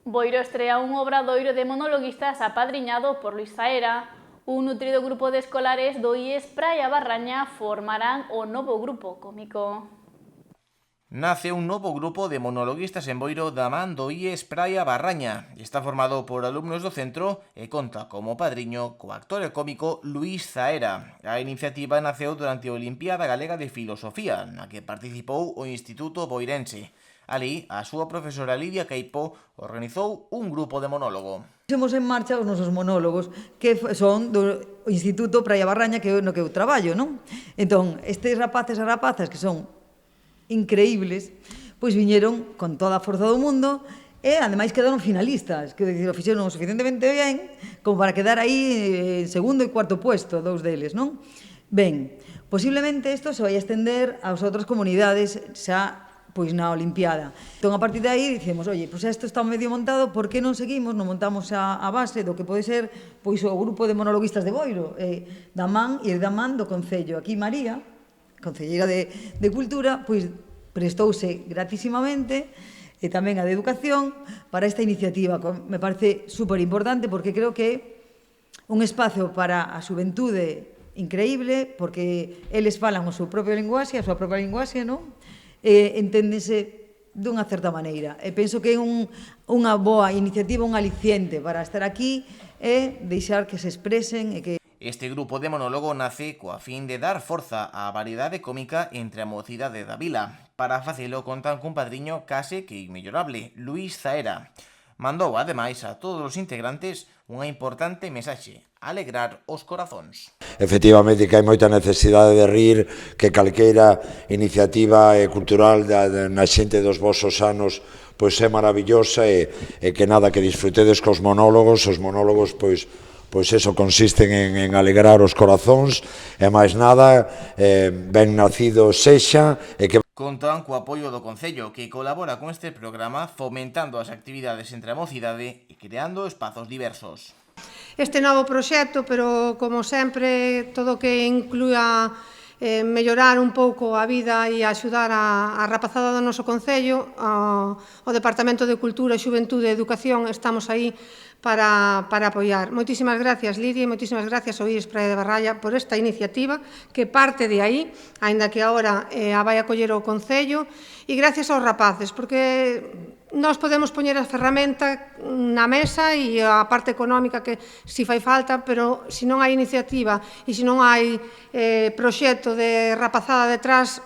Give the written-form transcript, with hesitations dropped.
Boiro estrea un obradoiro de monologuistas apadriñado por Luís Zaera. Un nutrido grupo de escolares do IES Praia Barraña formarán o novo grupo cómico. Nace un novo grupo de monologuistas en Boiro da man do IES Praia Barraña. Está formado por alumnos do centro e conta como padriño co actor e cómico Luís Zaera. A iniciativa naceu durante a Olimpiada Galega de Filosofía, na que participou o Instituto Boirense. Alí, a súa profesora Lidia Queipo organizou un grupo de monólogo. Puxemos en marcha os nosos monólogos, que son do Instituto Praia Barraña, que é no que eu traballo, non? Entón, estes rapaces e rapazas que son increíbles, pois viñeron con toda a forza do mundo e ademais quedaron finalistas, que o fixeron o suficientemente ben como para quedar aí en segundo e cuarto puesto, dous deles, non? Ben, posiblemente isto se vai a estender ás outras comunidades xa pois na Olimpiada. Entón, a partir de aí, dicimos, oye, pois isto está medio montado, por que non seguimos, non montamos a base do que pode ser pois o grupo de monologuistas de Boiro, da man e da man do Concello. Aquí María, concelleira de Cultura, pois prestouse gratísimamente e tamén a de Educación para esta iniciativa. Me parece super importante porque creo que é un espacio para a xuventude increíble, porque eles falan o seu propio linguaxe, a súa propia linguaxe, non? Enténdese dunha certa maneira. E penso que é unha boa iniciativa, un aliciente para estar aquí e deixar que se expresen e que Este grupo de monólogo nace coa fin de dar forza á variedade cómica entre a mocidade da vila. Para facelo contan cun padriño case que inmellorable, Luís Zaera. Mandou, ademais, a todos os integrantes unha importante mensaxe: alegrar os corazóns. Efectivamente que hai moita necesidade de rir, que calqueira iniciativa cultural na xente dos vosos anos pois é maravillosa e que nada, que disfrutedes cos monólogos. Os monólogos pois eso consisten en alegrar os corazóns e máis nada, ben nacido sexa e que contan co apoio do Concello, que colabora con este programa fomentando as actividades entre a mocidade e creando espazos diversos. Este novo proxecto, pero como sempre, todo que inclúa mellorar un pouco a vida e axudar a rapazada do noso Concello, o Departamento de Cultura, Xuventude e Educación, estamos aí para apoiar. Moitísimas gracias, Lidia, e moitísimas gracias ao IES Praia de Barraña por esta iniciativa que parte de aí, aínda que agora a vai acoller o Concello, e gracias aos rapaces, porque nós podemos poñer a ferramenta na mesa e a parte económica que si fai falta, pero se non hai iniciativa e se non hai proxecto de rapazada detrás,